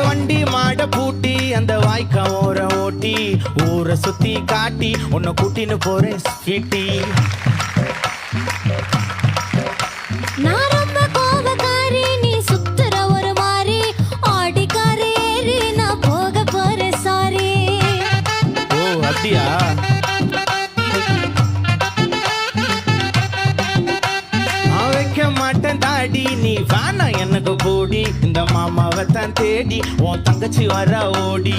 வண்டி மாட பூட்டி அந்த வாய்க்கா ஓர ஓட்டி ஊரை சுத்தி காட்டி உன்னை கூட்டின்னு போறேன் ஸ்வீட்டி. நான் ரொம்ப கோபக்காரி, நீ சுத்துற ஒரு மாதிரி ஆடிக்காரி ஏறி நான் போக போறேன் சாரி. ஓ அப்படியா? வைக்க மாட்டேன் தாடி, நீ வேணா எனக்கு போடி. இந்த மாமாவை தான் தேடி உன் தங்கச்சி வர ஓடி.